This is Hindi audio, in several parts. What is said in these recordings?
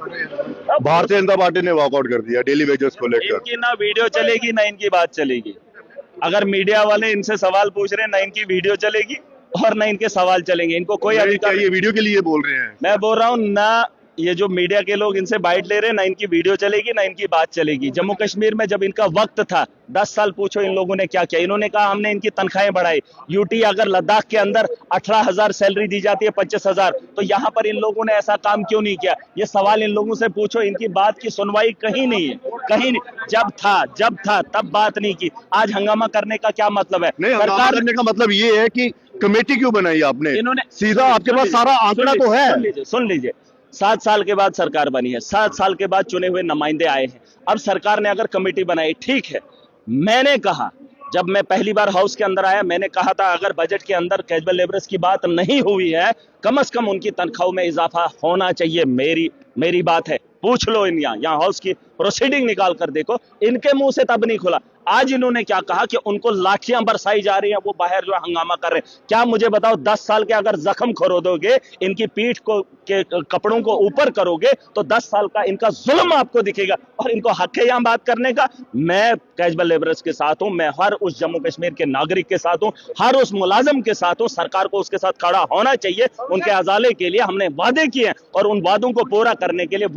भारतीय जनता पार्टी ने वॉकआउट कर दिया डेली वेजेस को लेकर। इनकी ना वीडियो चलेगी ना इनकी बात चलेगी। अगर मीडिया वाले इनसे सवाल पूछ रहे हैं, ना इनकी वीडियो चलेगी और ना इनके सवाल चलेंगे। इनको कोई अधिकार, ये वीडियो के लिए बोल रहे हैं। मैं बोल रहा हूँ ना, ये जो मीडिया के लोग इनसे बाइट ले रहे हैं, ना इनकी वीडियो चलेगी ना इनकी बात चलेगी। जम्मू कश्मीर में जब इनका वक्त था, 10 साल पूछो इन लोगों ने क्या किया। इन्होंने कहा हमने इनकी तनख्वाहें बढ़ाई। यूटी अगर लद्दाख के अंदर 18,000 सैलरी दी जाती है, 25,000, तो यहाँ पर इन लोगों ने ऐसा काम क्यों नहीं किया? ये सवाल इन लोगों से पूछो। इनकी बात की सुनवाई कहीं नहीं है, कहीं नहीं। जब था तब बात नहीं की। आज हंगामा करने का क्या मतलब है? नहीं, सरकार करने का मतलब ये है कि कमेटी क्यों बनाई आपने? इन्होंने सीधा आपके पास सारा आंकड़ा तो है। सुन लीजिए, 7 साल के बाद सरकार बनी है, 7 साल के बाद चुने हुए नुमाइंदे आए हैं। अब सरकार ने अगर कमेटी बनाई, ठीक है। मैंने कहा, जब मैं पहली बार हाउस के अंदर आया, मैंने कहा था अगर बजट के अंदर कैजुअल लेबरर्स की बात नहीं हुई है, कम से कम उनकी तनख्वाहों में इजाफा होना चाहिए। मेरी बात है, पूछ लो यहाँ हाउस की प्रोसीडिंग निकाल कर देखो, इनके मुंह से तब नहीं खुला। आज इन्होंने क्या कहा कि उनको लाठियां बरसाई जा रही हैं, वो बाहर जो हंगामा कर रहे हैं। क्या मुझे बताओ, 10 साल के अगर जख्म खरोदोगे, इनकी पीठ को के कपड़ों को ऊपर करोगे, तो 10 साल का इनका जुल्म आपको दिखेगा। और इनको हक है यहाँ बात करने का। मैं कैजुअल लेबरर्स के साथ हूं, मैं हर उस जम्मू कश्मीर के नागरिक के साथ हूं, हर उस मुलाजिम के साथ हूं। सरकार को उसके साथ खड़ा होना चाहिए। उनके अजाले के लिए हमने वादे किए हैं और उन वादों को पूरा करने के लिए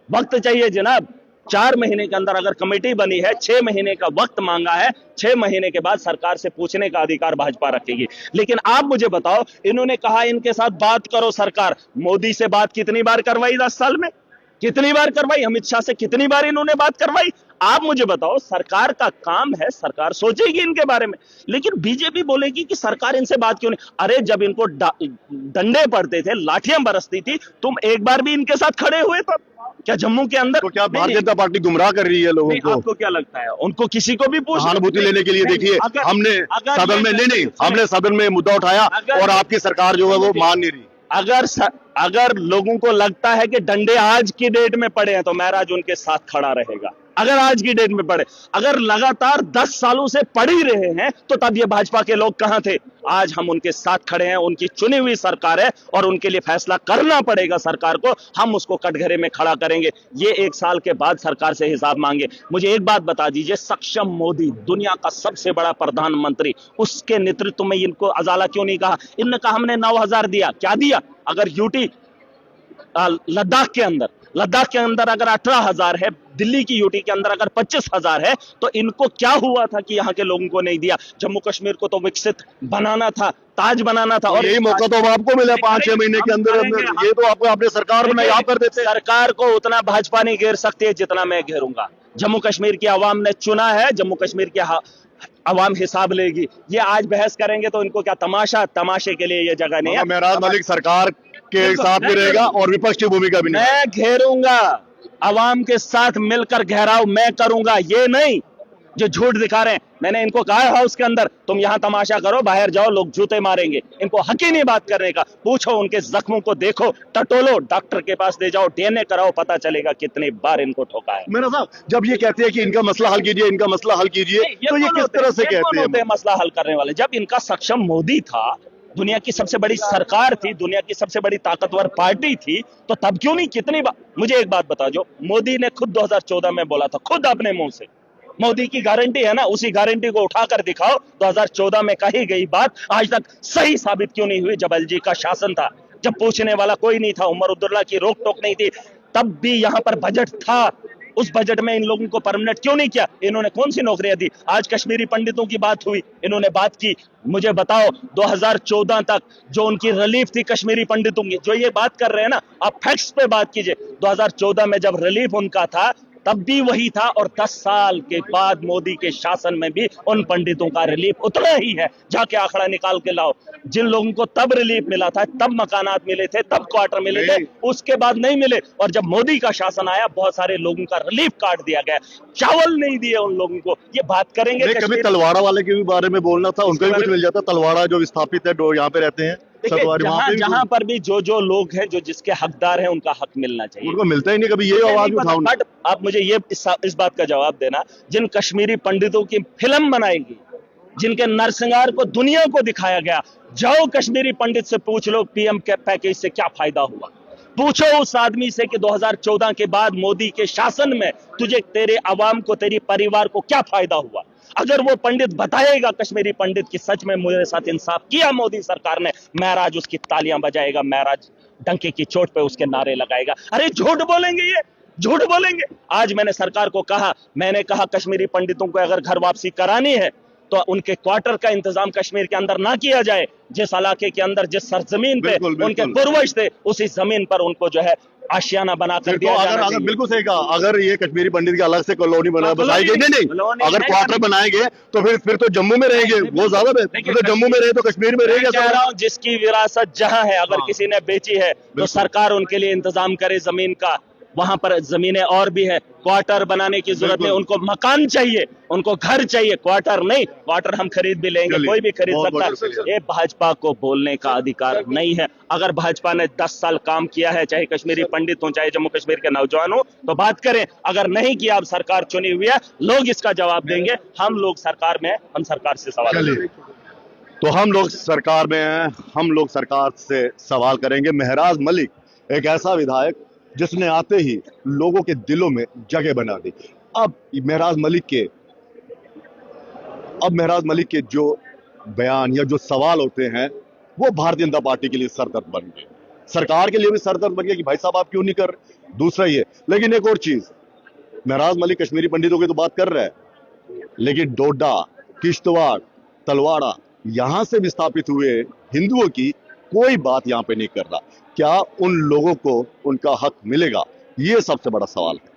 वक्त चाहिए जनाब। 4 महीने के अंदर अगर कमेटी बनी है, 6 महीने का वक्त मांगा है, 6 महीने के बाद सरकार से पूछने का अधिकार भाजपा रखेगी। लेकिन आप मुझे बताओ, इन्होंने कहा इनके साथ बात करो सरकार। मोदी से बात कितनी बार करवाई 10 साल में? कितनी बार करवाई? अमित शाह से कितनी बार इन्होंने बात करवाई? आप मुझे बताओ, सरकार का काम है, सरकार सोचेगी इनके बारे में। लेकिन बीजेपी बोलेगी कि सरकार इनसे बात क्यों नहीं। अरे जब इनको डंडे पड़ते थे, लाठियां बरसती थी, तुम एक बार भी इनके साथ खड़े हुए तब? क्या जम्मू के अंदर तो क्या भारतीय जनता पार्टी गुमराह कर रही है लोगों को? आपको क्या लगता है? उनको किसी को भी पूछ सहानुभूति लेने के लिए देखिए, हमने सदन में नहीं, हमने सदन में मुद्दा उठाया और आपकी सरकार जो है वो मान नहीं रही। अगर लोगों को लगता है कि डंडे आज की डेट में पड़े हैं, तो महराज उनके साथ खड़ा रहेगा। अगर आज की डेट में पड़े, अगर लगातार 10 सालों से पड़ ही रहे हैं, तो तब ये भाजपा के लोग कहां थे? आज हम उनके साथ खड़े हैं, उनकी चुनी हुई सरकार है और उनके लिए फैसला करना पड़ेगा सरकार को। हम उसको कटघरे में खड़ा करेंगे। ये 1 साल के बाद सरकार से हिसाब मांगे। मुझे एक बात बता दीजिए, सक्षम मोदी, दुनिया का सबसे बड़ा प्रधानमंत्री, उसके नेतृत्व में इनको अजाला क्यों नहीं कहा? इन्होंने कहा हमने 9,000 दिया। क्या दिया? अगर यूटी लद्दाख के अंदर अगर 18,000 है, दिल्ली की यूटी के अंदर अगर 25,000 है, तो इनको क्या हुआ था कि यहाँ के लोगों को नहीं दिया? जम्मू कश्मीर को तो विकसित बनाना था, ताज बनाना था। और यही मौका तो आपको मिला 5-6 महीने के अंदर। ये तो आपको आपने सरकार बनाई, आप कर देते। सरकार को उतना भाजपा नहीं घेर सकती है जितना मैं घेरूंगा। जम्मू कश्मीर की आवाम ने चुना है, जम्मू कश्मीर की आवाम हिसाब लेगी। ये आज बहस करेंगे तो इनको क्या तमाशे के लिए ये जगह नहीं है। मेहराज मलिक सरकार के साथ भी रहेगा और विपक्ष की भूमिका भी नहीं। मैं घेरूंगा, आवाम के साथ मिलकर घेराव मैं करूंगा, ये नहीं जो झूठ दिखा रहे हैं। मैंने इनको कहा है हाउस के अंदर, तुम यहां तमाशा करो, बाहर जाओ, लोग जूते मारेंगे। इनको हक ही नहीं बात करने का। पूछो, उनके जख्मों को देखो, टटोलो, डॉक्टर के पास ले जाओ, डीएनए कराओ, पता चलेगा कितनी बार इनको ठोका है। मेरा साहब, जब ये कहते हैं कि इनका मसला हल कीजिए, इनका मसला हल कीजिए, तो ये किस तरह से कहते हैं? मसला हल करने वाले, जब इनका सक्षम मोदी था, दुनिया की सबसे बड़ी सरकार थी, दुनिया की सबसे बड़ी ताकतवर पार्टी थी, तो तब क्यों नहीं? कितनी बार? मुझे एक बात बता, जो मोदी ने खुद 2014 में बोला था, खुद अपने मुंह से, मोदी की गारंटी है ना, उसी गारंटी को उठाकर दिखाओ। 2014 में कही गई बात आज तक सही साबित क्यों नहीं हुई? जब एलजी का शासन था, जब पूछने वाला कोई नहीं था, उमर अब्दुल्ला की रोक टोक नहीं थी, तब भी यहां पर बजट था। उस बजट में इन लोगों को परमानेंट क्यों नहीं किया? इन्होंने कौन सी नौकरियां दी? आज कश्मीरी पंडितों की बात हुई, इन्होंने बात की। मुझे बताओ, 2014 तक जो उनकी रिलीफ थी कश्मीरी पंडितों की, जो ये बात कर रहे हैं ना, आप फैक्ट्स पे बात कीजिए। 2014 में जब रिलीफ उनका था, तब भी वही था, और 10 साल के बाद मोदी के शासन में भी उन पंडितों का रिलीफ उतना ही है। जाके आंकड़ा निकाल के लाओ। जिन लोगों को तब रिलीफ मिला था, तब मकानात मिले थे, तब क्वार्टर मिले थे, उसके बाद नहीं मिले। और जब मोदी का शासन आया, बहुत सारे लोगों का रिलीफ काट दिया गया, चावल नहीं दिए उन लोगों को। ये बात करेंगे। कभी तलवाड़ा वाले के भी बारे में बोलना था, उनको भी कुछ मिल जाता। तलवाड़ा जो विस्थापित है, यहाँ पे रहते हैं, जहां पर भी जो लोग हैं, जो जिसके हकदार हैं, उनका हक मिलना चाहिए। उनको मिलता ही नहीं कभी। ये आवाज उठाओ। बट आप मुझे ये इस बात का जवाब देना, जिन कश्मीरी पंडितों की फिल्म बनाएगी, जिनके नरसंहार को दुनिया को दिखाया गया, जाओ कश्मीरी पंडित से पूछ लो पीएम के पैकेज से क्या फायदा हुआ। पूछो उस आदमी से कि 2014 के बाद मोदी के शासन में तुझे, तेरे अवाम को, तेरी परिवार को क्या फायदा हुआ। अगर वो पंडित बताएगा, कश्मीरी पंडित, की सच में मेरे साथ इंसाफ किया मोदी सरकार ने, महराज उसकी तालियां बजाएगा, महराज डंके की चोट पे उसके नारे लगाएगा। अरे झूठ बोलेंगे, ये झूठ बोलेंगे। आज मैंने सरकार को कहा, मैंने कहा कश्मीरी पंडितों को अगर घर वापसी करानी है तो उनके क्वार्टर का इंतजाम कश्मीर के अंदर ना किया जाए। जिस इलाके के अंदर, जिस सरजमीन पे उनके पूर्वज थे, उसी जमीन पर उनको जो है आशियाना बनाकर दिया जाना चाहिए। बिल्कुल सही कहा। अगर ये कश्मीरी पंडित की अलग से कॉलोनी बनाई गई, नहीं, अगर क्वार्टर बनाएंगे तो फिर तो जम्मू में रहेंगे, वो ज्यादा बेहतर। तो जम्मू में रहे तो कश्मीर में रहेगा। कह रहा हूं, जिसकी विरासत जहां है, अगर किसी ने बेची है तो सरकार उनके लिए इंतजाम करे जमीन का। वहां पर जमीनें और भी है, क्वार्टर बनाने की जरूरत है, उनको मकान चाहिए, उनको घर चाहिए, क्वार्टर नहीं। क्वार्टर हम खरीद भी लेंगे, कोई भी खरीद सकता है। ये भाजपा को बोलने का अधिकार नहीं है। अगर भाजपा ने 10 साल काम किया है, चाहे कश्मीरी पंडित हो, चाहे जम्मू कश्मीर के नौजवान हो, तो बात करें। अगर नहीं किया, अब सरकार चुनी हुई है, लोग इसका जवाब देंगे। हम लोग सरकार में हैं, हम सरकार से सवाल करेंगे। तो हम लोग सरकार में हैं, हम लोग सरकार से सवाल करेंगे। महराज मलिक एक ऐसा विधायक जिसने आते ही लोगों के दिलों में जगह बना दी। अब महराज मलिक के जो बयान या जो सवाल होते हैं, वो भारतीय जनता पार्टी के लिए सरदर्द बन गए, सरकार के लिए भी सरदर्द बन गया कि भाई साहब आप क्यों नहीं कर रहे। दूसरा ये, लेकिन एक और चीज, महराज मलिक कश्मीरी पंडितों की तो बात कर रहा है, लेकिन डोडा, किश्तवाड़, तलवाड़ा, यहां से विस्थापित हुए हिंदुओं की कोई बात यहां पे नहीं कर रहा। क्या उन लोगों को उनका हक मिलेगा? ये सबसे बड़ा सवाल है।